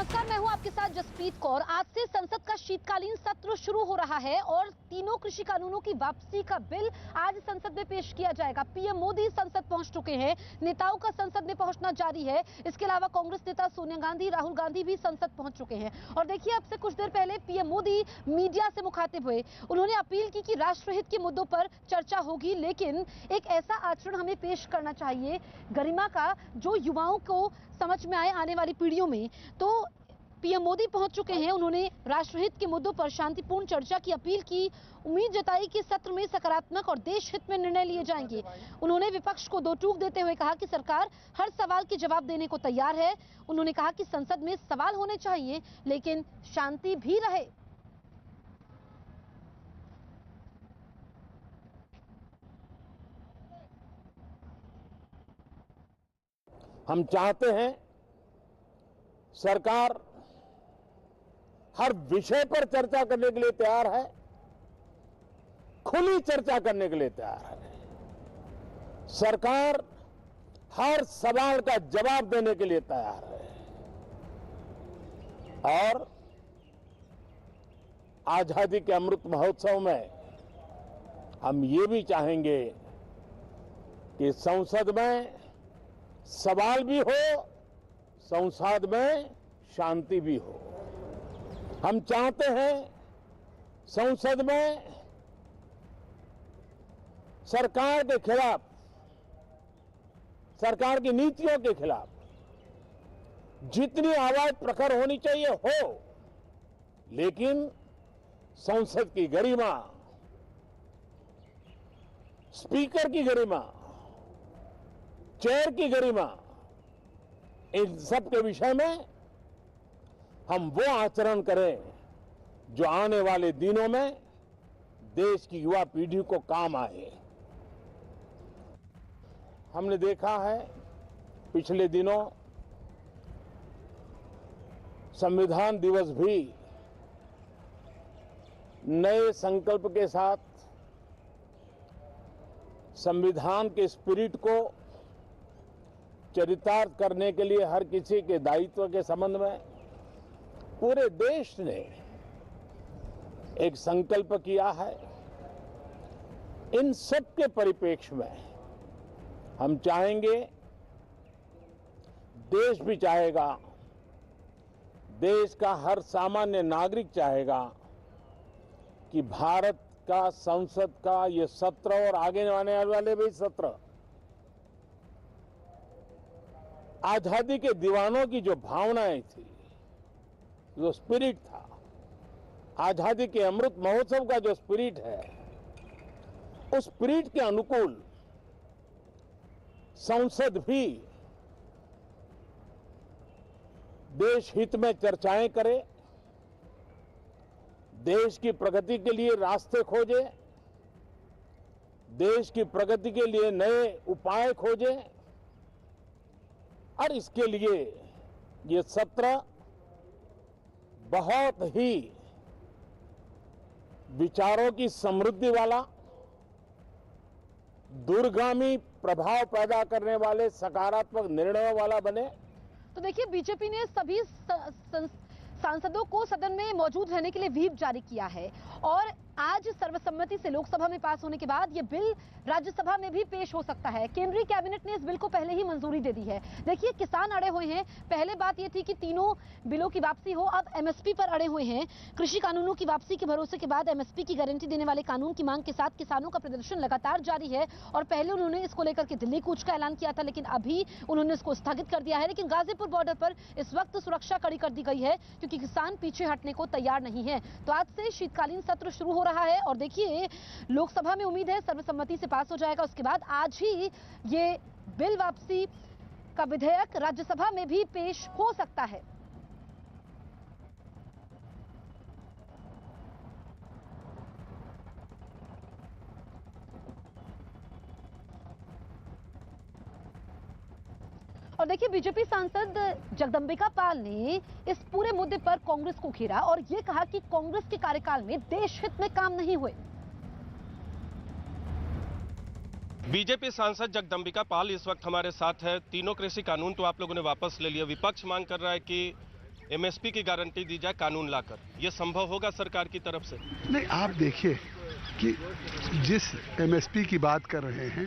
नमस्कार, मैं हूं आपके साथ जसप्रीत कौर। आज से संसद का शीतकालीन सत्र शुरू हो रहा है और तीनों कृषि कानूनों की वापसी का बिल आज संसद में पेश किया जाएगा। पीएम मोदी संसद पहुंच चुके हैं, नेताओं का संसद में पहुंचना जारी है। इसके अलावा कांग्रेस नेता सोनिया गांधी, राहुल गांधी भी संसद पहुंच चुके हैं। और देखिए, अब से कुछ देर पहले पीएम मोदी मीडिया से मुखातिब हुए। उन्होंने अपील की कि राष्ट्रहित के मुद्दों पर चर्चा होगी, लेकिन एक ऐसा आचरण हमें पेश करना चाहिए गरिमा का जो युवाओं को समझ में आए आने वाली पीढ़ियों में। तो पीएम मोदी पहुंच चुके हैं। उन्होंने राष्ट्रहित के मुद्दों पर शांतिपूर्ण चर्चा की अपील की, उम्मीद जताई कि सत्र में सकारात्मक और देश हित में निर्णय लिए जाएंगे। उन्होंने विपक्ष को दो टूक देते हुए कहा कि सरकार हर सवाल के जवाब देने को तैयार है। उन्होंने कहा कि संसद में सवाल होने चाहिए, लेकिन शांति भी रहे। हम चाहते हैं सरकार हर विषय पर चर्चा करने के लिए तैयार है, खुली चर्चा करने के लिए तैयार है। सरकार हर सवाल का जवाब देने के लिए तैयार है और आजादी के अमृत महोत्सव में हम ये भी चाहेंगे कि संसद में सवाल भी हो, संसद में शांति भी हो। हम चाहते हैं संसद में सरकार के खिलाफ, सरकार की नीतियों के खिलाफ जितनी आवाज प्रखर होनी चाहिए हो, लेकिन संसद की गरिमा, स्पीकर की गरिमा, चेयर की गरिमा, इन सब के विषय में हम वो आचरण करें जो आने वाले दिनों में देश की युवा पीढ़ी को काम आए। हमने देखा है पिछले दिनों संविधान दिवस भी नए संकल्प के साथ संविधान के स्पिरिट को चरितार्थ करने के लिए हर किसी के दायित्व के संबंध में पूरे देश ने एक संकल्प किया है। इन सब के परिप्रेक्ष्य में हम चाहेंगे, देश भी चाहेगा, देश का हर सामान्य नागरिक चाहेगा कि भारत का संसद का ये सत्र और आगे आने वाले भी सत्र आजादी के दीवानों की जो भावनाएं थी, जो स्पिरिट था, आजादी के अमृत महोत्सव का जो स्पिरिट है, उस स्पिरिट के अनुकूल संसद भी देश हित में चर्चाएं करे, देश की प्रगति के लिए रास्ते खोजे, देश की प्रगति के लिए नए उपाय खोजे। और इसके लिए ये सत्र बहुत ही विचारों की समृद्धि वाला, दूरगामी प्रभाव पैदा करने वाले सकारात्मक निर्णयों वाला बने। तो देखिए, बीजेपी ने सभी सांसदों को सदन में मौजूद रहने के लिए व्हिप जारी किया है और आज सर्वसम्मति से लोकसभा में पास होने के बाद ये बिल राज्यसभा में भी पेश हो सकता है। केंद्रीय कैबिनेट ने इस बिल को पहले ही मंजूरी दे दी है। देखिए, किसान अड़े हुए हैं। पहले बात ये थी कि तीनों बिलों की वापसी हो, अब एमएसपी पर अड़े हुए हैं। कृषि कानूनों की वापसी के भरोसे के बाद एमएसपी की गारंटी देने वाले कानून की मांग के साथ किसानों का प्रदर्शन लगातार जारी है और पहले उन्होंने इसको लेकर के दिल्ली कूच का ऐलान किया था, लेकिन अभी उन्होंने इसको स्थगित कर दिया है। लेकिन गाजीपुर बॉर्डर पर इस वक्त सुरक्षा कड़ी कर दी गई है क्योंकि किसान पीछे हटने को तैयार नहीं है। तो आज से शीतकालीन सत्र शुरू हो रहा है और देखिए, लोकसभा में उम्मीद है सर्वसम्मति से पास हो जाएगा। उसके बाद आज ही ये बिल वापसी का विधेयक राज्यसभा में भी पेश हो सकता है। और देखिए, बीजेपी सांसद जगदंबिका पाल ने इस पूरे मुद्दे पर कांग्रेस को घेरा और ये कहा कि कांग्रेस के कार्यकाल में देश हित में काम नहीं हुए। बीजेपी सांसद जगदंबिका पाल इस वक्त हमारे साथ है। तीनों कृषि कानून तो आप लोगों ने वापस ले लिया, विपक्ष मांग कर रहा है कि एमएसपी की गारंटी दी जाए कानून लाकर। यह संभव होगा सरकार की तरफ से? नहीं, आप देखिए कि जिस एमएसपी की बात कर रहे हैं,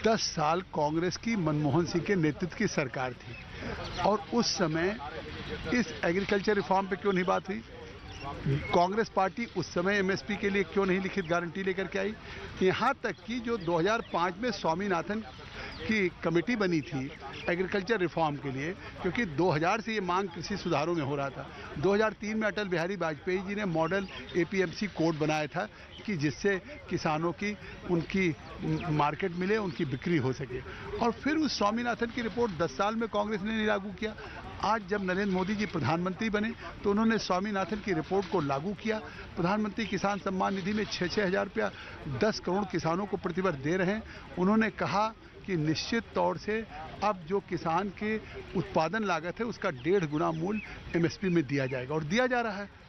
10 साल कांग्रेस की मनमोहन सिंह के नेतृत्व की सरकार थी और उस समय इस एग्रीकल्चर रिफॉर्म पे क्यों नहीं बात हुई? कांग्रेस पार्टी उस समय एमएसपी के लिए क्यों नहीं लिखित गारंटी लेकर के आई? यहाँ तक कि जो 2005 में स्वामीनाथन की कमेटी बनी थी एग्रीकल्चर रिफॉर्म के लिए, क्योंकि 2000 से ये मांग कृषि सुधारों में हो रहा था। 2003 में अटल बिहारी वाजपेयी जी ने मॉडल एपीएमसी कोड बनाया था कि जिससे किसानों की उनकी मार्केट मिले, उनकी बिक्री हो सके। और फिर उस स्वामीनाथन की रिपोर्ट 10 साल में कांग्रेस ने नहीं लागू किया। आज जब नरेंद्र मोदी जी प्रधानमंत्री बने तो उन्होंने स्वामीनाथन की रिपोर्ट को लागू किया। प्रधानमंत्री किसान सम्मान निधि में 6-6 हज़ार रुपया 10 करोड़ किसानों को प्रतिवर्ष दे रहे हैं। उन्होंने कहा कि निश्चित तौर से अब जो किसान के उत्पादन लागत है उसका 1.5 गुना मूल्य एमएसपी में दिया जाएगा और दिया जा रहा है।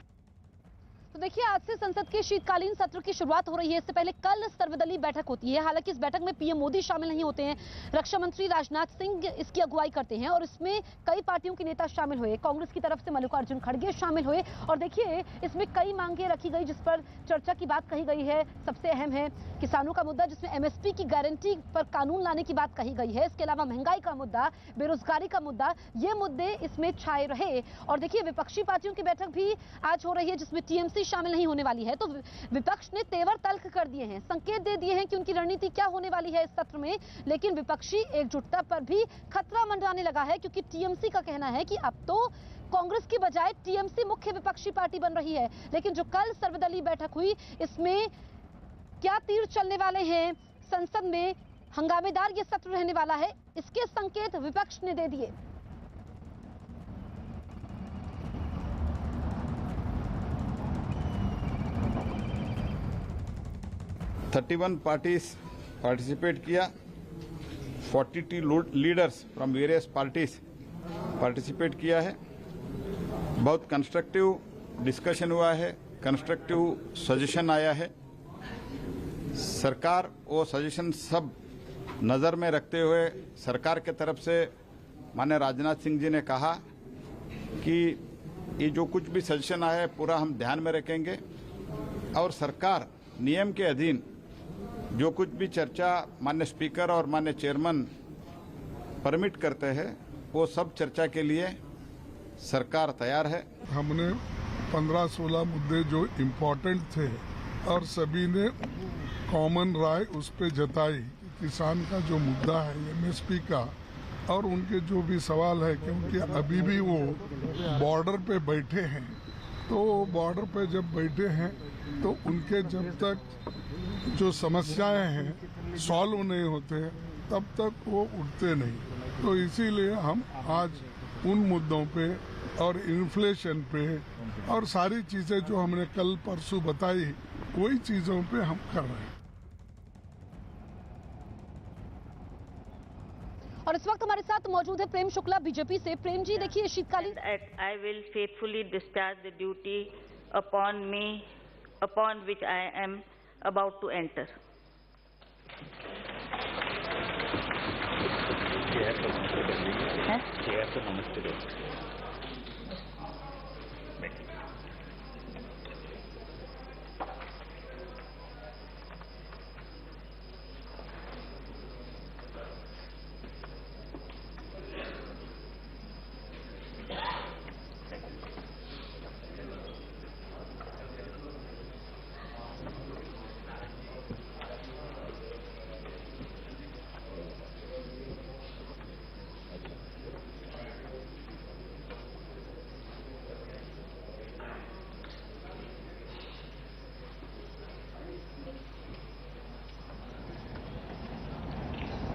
तो देखिए, आज से संसद के शीतकालीन सत्र की शुरुआत हो रही है। इससे पहले कल सर्वदलीय बैठक होती है। हालांकि इस बैठक में पीएम मोदी शामिल नहीं होते हैं। रक्षा मंत्री राजनाथ सिंह इसकी अगुवाई करते हैं और इसमें कई पार्टियों के नेता शामिल हुए। कांग्रेस की तरफ से मल्लिकार्जुन खड़गे शामिल हुए और देखिए, इसमें कई मांगे रखी गई जिस पर चर्चा की बात कही गई है। सबसे अहम है किसानों का मुद्दा, जिसमें एमएसपी की गारंटी पर कानून लाने की बात कही गई है। इसके अलावा महंगाई का मुद्दा, बेरोजगारी का मुद्दा, ये मुद्दे इसमें छाए रहे। और देखिए, विपक्षी पार्टियों की बैठक भी आज हो रही है जिसमें टीएमसी शामिल नहीं होने वाली है। तो विपक्ष ने तेवर तल्ख कर दिए हैं, संकेत दे दिए हैं कि उनकी रणनीति क्या होने वाली है इस सत्र में। लेकिन विपक्षी एकजुटता पर भी खतरा मंडराने लगा है, क्योंकि टीएमसी का कहना है कि अब तो कांग्रेस की बजाय टीएमसी मुख्य विपक्षी पार्टी बन रही है। लेकिन जो कल सर्वदलीय बैठक हुई, इसमें क्या तीर चलने वाले हैं, संसद में हंगामेदार ये सत्र रहने वाला है, इसके संकेत विपक्ष ने दे दिए। (31) parties participate किया, 42 leaders from various parties participate किया है। बहुत कंस्ट्रक्टिव डिस्कशन हुआ है, कंस्ट्रक्टिव सजेशन आया है। सरकार वो सजेशन सब नज़र में रखते हुए सरकार के तरफ से माननीय राजनाथ सिंह जी ने कहा कि ये जो कुछ भी सजेशन आया है पूरा हम ध्यान में रखेंगे और सरकार नियम के अधीन जो कुछ भी चर्चा माननीय स्पीकर और माननीय चेयरमैन परमिट करते हैं वो सब चर्चा के लिए सरकार तैयार है। हमने 15-16 मुद्दे जो इम्पोर्टेंट थे और सभी ने कॉमन राय उस पे जताई। किसान का जो मुद्दा है एमएसपी का और उनके जो भी सवाल है, क्योंकि अभी भी वो बॉर्डर पे बैठे हैं, तो बॉर्डर पे जब बैठे हैं तो उनके जब तक जो समस्याएं हैं सॉल्व नहीं होते तब तक वो उठते नहीं। तो इसीलिए हम आज उन मुद्दों पे और इन्फ्लेशन पे और सारी चीजें जो हमने कल परसों बताई वही चीजों पे हम कर रहे हैं। और इस वक्त हमारे साथ मौजूद है प्रेम शुक्ला बीजेपी से। प्रेम जी, देखिए शीतकालीन I will faithfully discharge the duty upon me, upon which I am about to enter.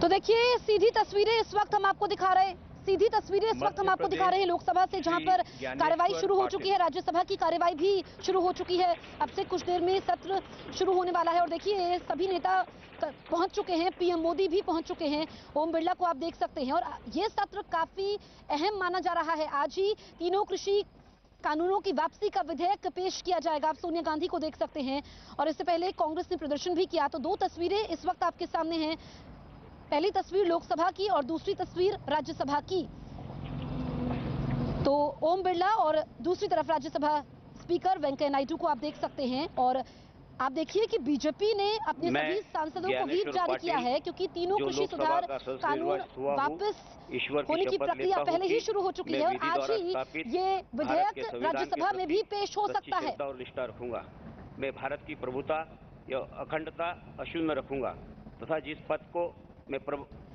तो देखिए, सीधी तस्वीरें इस वक्त हम आपको दिखा रहे हैं। सीधी तस्वीरें इस वक्त हम आपको दिखा रहे हैं लोकसभा से, जहां पर कार्यवाही शुरू हो चुकी है। राज्यसभा की कार्यवाही भी शुरू हो चुकी है। अब से कुछ देर में सत्र शुरू होने वाला है और देखिए सभी नेता पहुंच चुके हैं, पीएम मोदी भी पहुंच चुके हैं। ओम बिरला को आप देख सकते हैं और ये सत्र काफी अहम माना जा रहा है। आज ही तीनों कृषि कानूनों की वापसी का विधेयक पेश किया जाएगा। आप सोनिया गांधी को देख सकते हैं और इससे पहले कांग्रेस ने प्रदर्शन भी किया। तो दो तस्वीरें इस वक्त आपके सामने हैं, पहली तस्वीर लोकसभा की और दूसरी तस्वीर राज्यसभा की। तो ओम बिरला और दूसरी तरफ राज्यसभा स्पीकर वेंकैया नायडू को आप देख सकते हैं। और आप देखिए कि बीजेपी ने अपने सभी सांसदों को व्हीप जारी किया है, क्योंकि तीनों कृषि सुधार कानून वापस होने की प्रक्रिया पहले ही शुरू हो चुकी है और आज ही ये विधेयक राज्यसभा में भी पेश हो सकता है। और निष्ठा रखूंगा, मैं भारत की प्रभुता या अखंडता अक्षुण्ण रखूंगा तथा जिस पद को मैं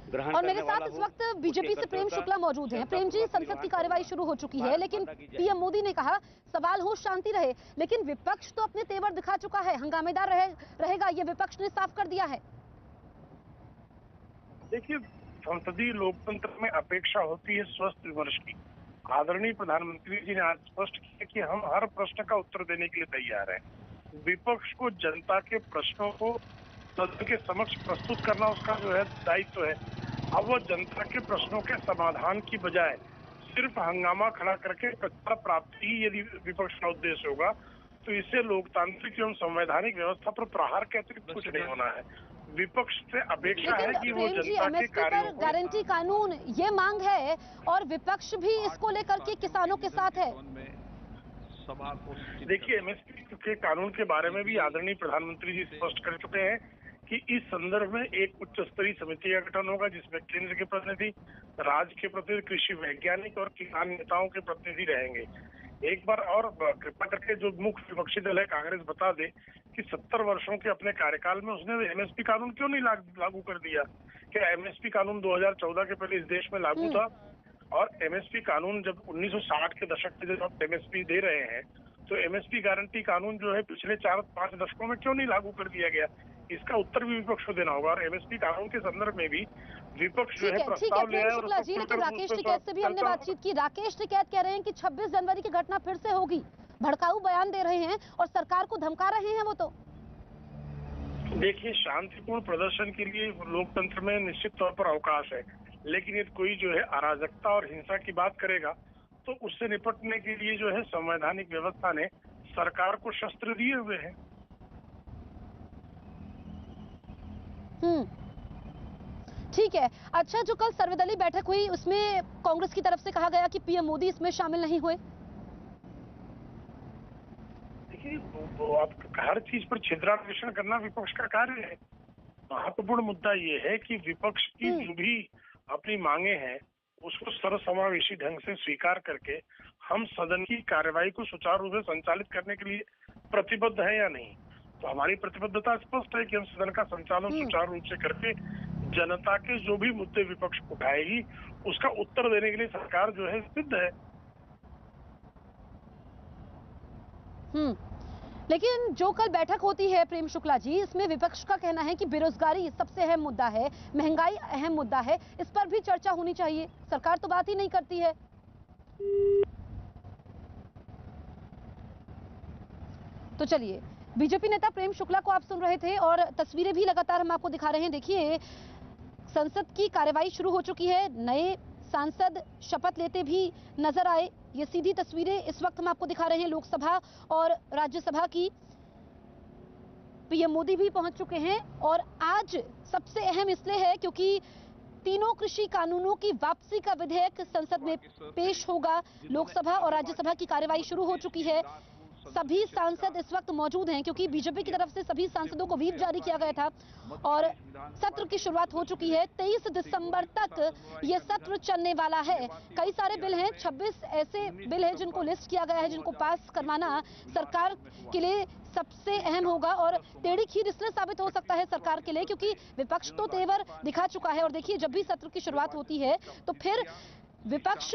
ग्रहण और मेरे साथ इस वक्त बीजेपी से प्रेम शुक्ला मौजूद हैं। प्रेम जी, संसद की कार्यवाही शुरू हो चुकी है, लेकिन पीएम मोदी ने कहा सवाल हो शांति रहे, लेकिन विपक्ष तो अपने तेवर दिखा चुका है, हंगामेदार रहेगा, ये विपक्ष ने साफ कर दिया है। देखिए, संसदीय लोकतंत्र में अपेक्षा होती है स्वस्थ विमर्श की। आदरणीय प्रधानमंत्री जी ने आज स्पष्ट किया कि हम हर प्रश्न का उत्तर देने के लिए तैयार हैं। विपक्ष को जनता के प्रश्नों को सदन के समक्ष प्रस्तुत करना उसका जो है दायित्व है। अब वो जनता के प्रश्नों के समाधान की बजाय सिर्फ हंगामा खड़ा करके प्रचार प्राप्ति ही यदि विपक्ष का उद्देश्य होगा तो इससे लोकतांत्रिक एवं संवैधानिक व्यवस्था पर प्रहार के अतिरिक्त कुछ नहीं होना है। विपक्ष से अपेक्षा है कि वो जनता के कार्यों को गारंटी कानून ये मांग है और विपक्ष भी इसको लेकर के किसानों के साथ है। देखिए, एमएसपी के कानून के बारे में भी आदरणीय प्रधानमंत्री जी स्पष्ट कर चुके हैं कि इस संदर्भ में एक उच्च स्तरीय समिति का गठन होगा जिसमें केंद्र के प्रतिनिधि, राज्य के प्रतिनिधि, कृषि वैज्ञानिक और किसान नेताओं के प्रतिनिधि रहेंगे। एक बार और कृपा करके जो मुख्य विपक्षी दल है कांग्रेस बता दे कि 70 वर्षों के अपने कार्यकाल में उसने एमएसपी कानून क्यों नहीं लागू कर दिया। क्या एमएसपी कानून 2014 के पहले इस देश में लागू था? और एमएसपी कानून जब 1960 के दशक में जब आप एमएसपी दे रहे हैं तो एमएसपी गारंटी कानून जो है पिछले 4-5 दशकों में क्यों नहीं लागू कर दिया गया? इसका उत्तर भी विपक्ष को देना होगा। और एमएसपी कानून के संदर्भ में भी विपक्ष जो है प्रस्ताव ले आया है। और जी, लेकिन राकेश टिकैत से भी हमने बातचीत की। राकेश टिकैत कह रहे हैं कि 26 जनवरी की घटना फिर से होगी, भड़काऊ बयान दे रहे हैं और सरकार को धमका रहे हैं। वो तो देखिए, शांतिपूर्ण प्रदर्शन के लिए लोकतंत्र में निश्चित तौर पर अवकाश है, लेकिन यदि कोई जो है अराजकता और हिंसा की बात करेगा तो उससे निपटने के लिए जो है संवैधानिक व्यवस्था ने सरकार को शस्त्र दिए हुए हैं। ठीक है। अच्छा, जो कल सर्वदलीय बैठक हुई उसमें कांग्रेस की तरफ से कहा गया कि पीएम मोदी इसमें शामिल नहीं हुए। देखिए, आप हर चीज पर छिद्रान्वेषण करना विपक्ष का कार्य है। महत्वपूर्ण मुद्दा ये है कि विपक्ष की जो भी अपनी मांगे हैं उसको सर्वसमावेशी ढंग से स्वीकार करके हम सदन की कार्यवाही को सुचारू रूप से संचालित करने के लिए प्रतिबद्ध है या नहीं। तो हमारी प्रतिबद्धता स्पष्ट है कि हम सदन का संचालन सुचारू रूप से करके जनता के जो भी मुद्दे विपक्ष उठाएगी उसका उत्तर देने के लिए सरकार जो है सिद्ध है। लेकिन जो कल बैठक होती है प्रेम शुक्ला जी, इसमें विपक्ष का कहना है कि बेरोजगारी सबसे अहम मुद्दा है, महंगाई अहम मुद्दा है, इस पर भी चर्चा होनी चाहिए। सरकार तो बात ही नहीं करती है। तो चलिए, बीजेपी नेता प्रेम शुक्ला को आप सुन रहे थे और तस्वीरें भी लगातार हम आपको दिखा रहे हैं। देखिए, संसद की कार्यवाही शुरू हो चुकी है, नए सांसद शपथ लेते भी नजर आए। ये सीधी तस्वीरें इस वक्त हम आपको दिखा रहे हैं लोकसभा और राज्यसभा की। पीएम मोदी भी पहुंच चुके हैं और आज सबसे अहम इसलिए है क्योंकि तीनों कृषि कानूनों की वापसी का विधेयक संसद में पेश होगा। लोकसभा और राज्यसभा की कार्यवाही शुरू हो चुकी है। सभी सांसद इस वक्त मौजूद हैं क्योंकि बीजेपी की तरफ से सभी सांसदों को व्हीप जारी किया गया था और सत्र की शुरुआत हो चुकी है। 23 दिसंबर तक ये सत्र चलने वाला है। कई सारे बिल हैं, 26 ऐसे बिल हैं जिनको लिस्ट किया गया है, जिनको पास करवाना सरकार के लिए सबसे अहम होगा और टेढ़ी खीर इसलिए साबित हो सकता है सरकार के लिए क्योंकि विपक्ष तो तेवर दिखा चुका है। और देखिए, जब भी सत्र की शुरुआत होती है तो फिर विपक्ष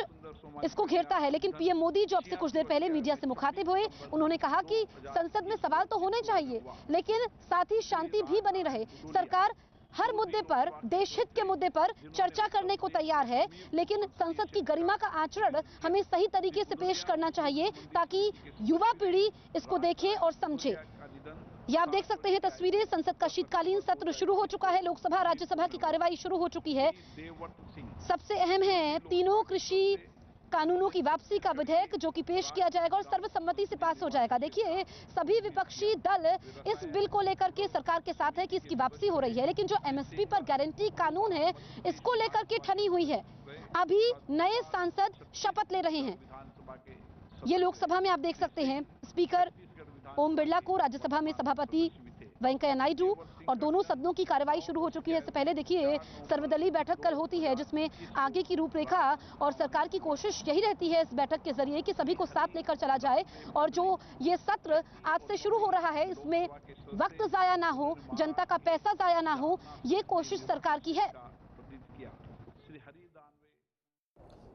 इसको घेरता है। लेकिन पीएम मोदी जो अब से कुछ देर पहले मीडिया से मुखातिब हुए, उन्होंने कहा कि संसद में सवाल तो होने चाहिए लेकिन साथ ही शांति भी बनी रहे। सरकार हर मुद्दे पर, देश हित के मुद्दे पर चर्चा करने को तैयार है, लेकिन संसद की गरिमा का आचरण हमें सही तरीके से पेश करना चाहिए ताकि युवा पीढ़ी इसको देखे और समझे। ये आप देख सकते हैं तस्वीरें, संसद का शीतकालीन सत्र शुरू हो चुका है। लोकसभा राज्यसभा की कार्यवाही शुरू हो चुकी है। सबसे अहम है तीनों कृषि कानूनों की वापसी का विधेयक जो कि पेश किया जाएगा और सर्वसम्मति से पास हो जाएगा। देखिए, सभी विपक्षी दल इस बिल को लेकर के सरकार के साथ है कि इसकी वापसी हो रही है, लेकिन जो एमएसपी पर गारंटी कानून है इसको लेकर के ठनी हुई है। अभी नए सांसद शपथ ले रहे हैं। ये लोकसभा में आप देख सकते हैं, स्पीकर ओम बिरला को राज्यसभा में सभापति वेंकैया नायडू और दोनों सदनों की कार्रवाई शुरू हो चुकी है। इससे पहले देखिए, सर्वदलीय बैठक कल होती है जिसमें आगे की रूपरेखा और सरकार की कोशिश यही रहती है इस बैठक के जरिए कि सभी को साथ लेकर चला जाए और जो ये सत्र आज से शुरू हो रहा है इसमें वक्त जाया ना हो, जनता का पैसा जाया ना हो, ये कोशिश सरकार की है।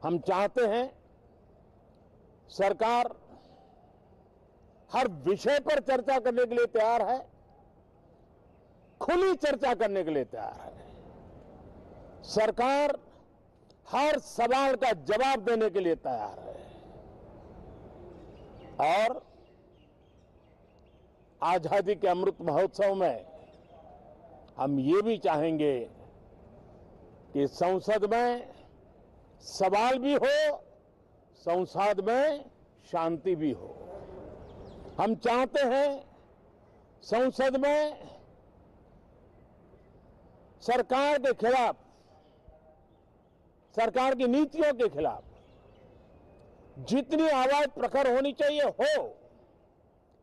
हम चाहते हैं सरकार हर विषय पर चर्चा करने के लिए तैयार है, खुली चर्चा करने के लिए तैयार है। सरकार हर सवाल का जवाब देने के लिए तैयार है और आजादी के अमृत महोत्सव में हम ये भी चाहेंगे कि संसद में सवाल भी हो, संसद में शांति भी हो। हम चाहते हैं संसद में सरकार के खिलाफ, सरकार की नीतियों के खिलाफ जितनी आवाज प्रखर होनी चाहिए हो,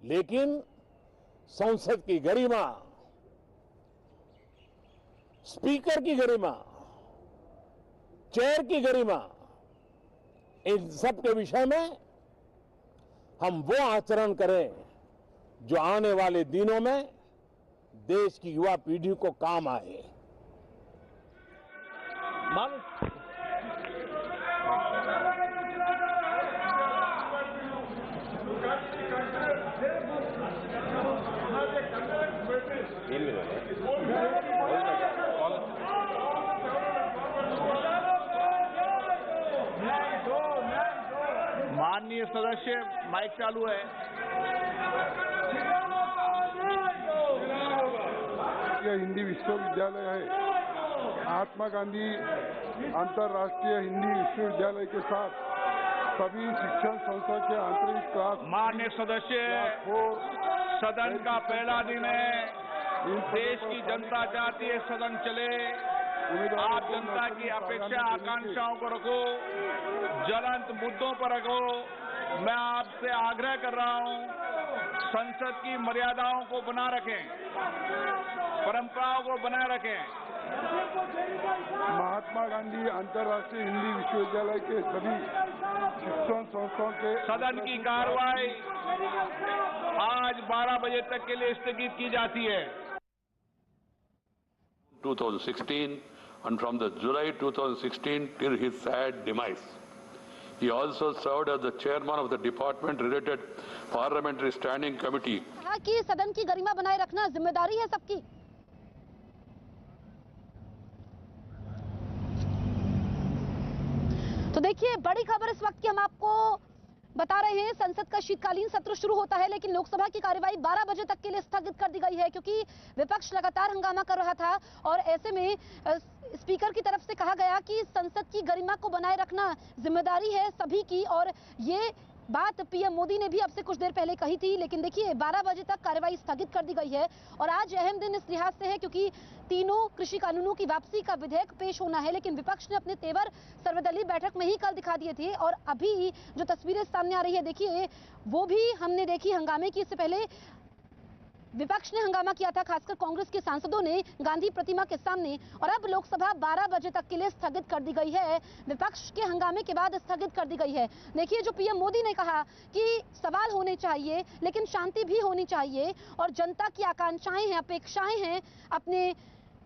लेकिन संसद की गरिमा, स्पीकर की गरिमा, चेयर की गरिमा, इन सब के विषय में हम वो आचरण करें जो आने वाले दिनों में देश की युवा पीढ़ी को काम आए। माननीय सदस्य, माइक चालू है। यह हिंदी विश्वविद्यालय है। महात्मा गांधी अंतर्राष्ट्रीय हिंदी विश्वविद्यालय के साथ सभी शिक्षण संस्था के आंतरिक क्लास। माननीय सदस्य, सदन का पहला दिन है, देश की जनता चाहती है सदन चले। आप जनता की अपेक्षा आकांक्षाओं को रखो, ज्वलंत मुद्दों पर रखो। मैं आपसे आग्रह कर रहा हूं, संसद की मर्यादाओं को बना रखें, परंपराओं को बनाए रखें। महात्मा गांधी अंतर्राष्ट्रीय हिंदी विश्वविद्यालय के सभी शिक्षण संस्थाओं के सदन की कार्रवाई आज 12 बजे तक के लिए स्थगित की जाती है। 2016 and from the July 2016 till his sad demise. He also served as the chairman of the department-related parliamentary standing committee. कहा कि सदन की गरिमा बनाए रखना जिम्मेदारी है सबकी। तो देखिए, बड़ी खबर इस वक्त की हम आपको बता रहे हैं। संसद का शीतकालीन सत्र शुरू होता है, लेकिन लोकसभा की कार्यवाही 12 बजे तक के लिए स्थगित कर दी गई है क्योंकि विपक्ष लगातार हंगामा कर रहा था और ऐसे में स्पीकर की तरफ से कहा गया कि संसद की गरिमा को बनाए रखना जिम्मेदारी है सभी की। और ये बात पीएम मोदी ने भी अब से कुछ देर पहले कही थी। लेकिन देखिए, 12 बजे तक कार्यवाही स्थगित कर दी गई है और आज अहम दिन इस लिहाज से है क्योंकि तीनों कृषि कानूनों की वापसी का विधेयक पेश होना है। लेकिन विपक्ष ने अपने तेवर सर्वदलीय बैठक में ही कल दिखा दिए थे और अभी जो तस्वीरें सामने आ रही है, देखिए वो भी हमने देखी हंगामे की। इससे पहले विपक्ष ने हंगामा किया था, खासकर कांग्रेस के सांसदों ने गांधी प्रतिमा के सामने, और अब लोकसभा 12 बजे तक के लिए स्थगित कर दी गई है। विपक्ष के हंगामे के बाद स्थगित कर दी गई है। देखिए, जो पीएम मोदी ने कहा कि सवाल होने चाहिए लेकिन शांति भी होनी चाहिए और जनता की आकांक्षाएं हैं, अपेक्षाएं हैं अपने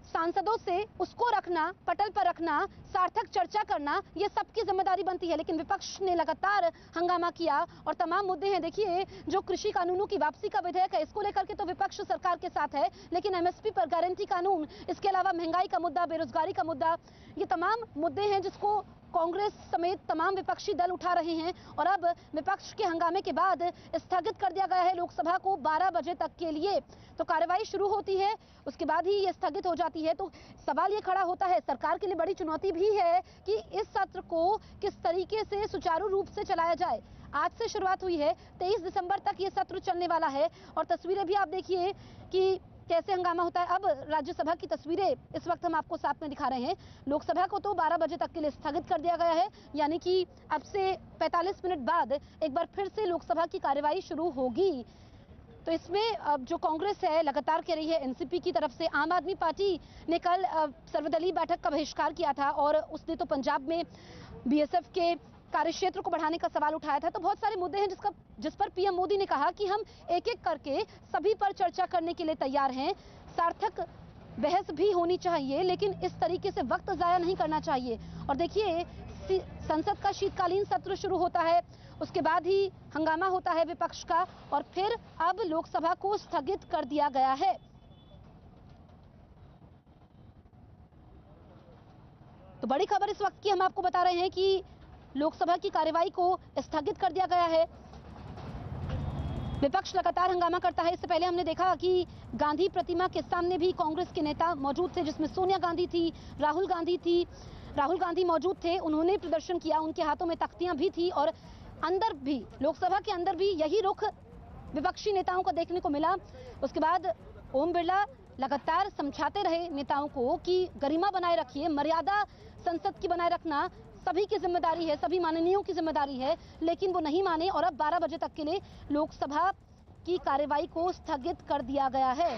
सांसदों से, उसको रखना, पटल पर रखना, सार्थक चर्चा करना, ये सबकी जिम्मेदारी बनती है। लेकिन विपक्ष ने लगातार हंगामा किया और तमाम मुद्दे हैं। देखिए, जो कृषि कानूनों की वापसी का विधेयक है, इसको लेकर के तो विपक्ष सरकार के साथ है, लेकिन एमएसपी पर गारंटी कानून, इसके अलावा महंगाई का मुद्दा, बेरोजगारी का मुद्दा, ये तमाम मुद्दे हैं जिसको कांग्रेस समेत तमाम विपक्षी दल उठा रहे हैं और अब विपक्ष के हंगामे के बाद स्थगित कर दिया गया है लोकसभा को 12 बजे तक के लिए। तो कार्रवाई शुरू होती है, उसके बाद ही ये स्थगित हो जाती है। तो सवाल ये खड़ा होता है, सरकार के लिए बड़ी चुनौती भी है कि इस सत्र को किस तरीके से सुचारू रूप से चलाया जाए। आज से शुरुआत हुई है, 23 दिसंबर तक ये सत्र चलने वाला है और तस्वीरें भी आप देखिए कि कैसे हंगामा होता है। अब राज्यसभा की तस्वीरें इस वक्त हम आपको साथ में दिखा रहे हैं। लोकसभा को तो 12 बजे तक के लिए स्थगित कर दिया गया है, यानी कि अब से 45 मिनट बाद एक बार फिर से लोकसभा की कार्यवाही शुरू होगी। तो इसमें अब जो कांग्रेस है लगातार कह रही है, एनसीपी की तरफ से आम आदमी पार्टी ने कल सर्वदलीय बैठक का बहिष्कार किया था और उसने तो पंजाब में बीएसएफ के कार्यक्षेत्र को बढ़ाने का सवाल उठाया था। तो बहुत सारे मुद्दे हैं जिस पर पीएम मोदी ने कहा कि हम एक एक करके सभी पर चर्चा करने के लिए तैयार हैं। सार्थक बहस भी होनी चाहिए, लेकिन इस तरीके से वक्त जाया नहीं करना चाहिए। और देखिए, संसद का शीतकालीन सत्र शुरू होता है, उसके बाद ही हंगामा होता है विपक्ष का और फिर अब लोकसभा को स्थगित कर दिया गया है। तो बड़ी खबर इस वक्त की हम आपको बता रहे हैं कि लोकसभा की कार्यवाही को स्थगित कर दिया गया है। विपक्ष लगातार हंगामा करता है। इससे पहले हमने देखा कि गांधी प्रतिमा के सामने भी कांग्रेस के नेता मौजूद थे, जिसमें सोनिया गांधी थी, राहुल गांधी थी। राहुल गांधी मौजूद थे, उन्होंने प्रदर्शन किया, उनके हाथों में तख्तियां भी थी और अंदर भी, लोकसभा के अंदर भी यही रुख विपक्षी नेताओं का देखने को मिला। उसके बाद ओम बिरला लगातार समझाते रहे नेताओं को कि गरिमा बनाए रखिए, मर्यादा संसद की बनाए रखना सभी की जिम्मेदारी है, सभी माननीयों की जिम्मेदारी है, लेकिन वो नहीं माने और अब 12 बजे तक के लिए लोकसभा की कार्यवाही को स्थगित कर दिया गया है।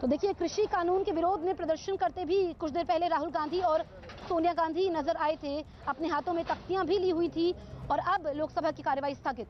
तो देखिए, कृषि कानून के विरोध में प्रदर्शन करते भी कुछ देर पहले राहुल गांधी और सोनिया गांधी नजर आए थे, अपने हाथों में तख्तियां भी ली हुई थी और अब लोकसभा की कार्यवाही स्थगित।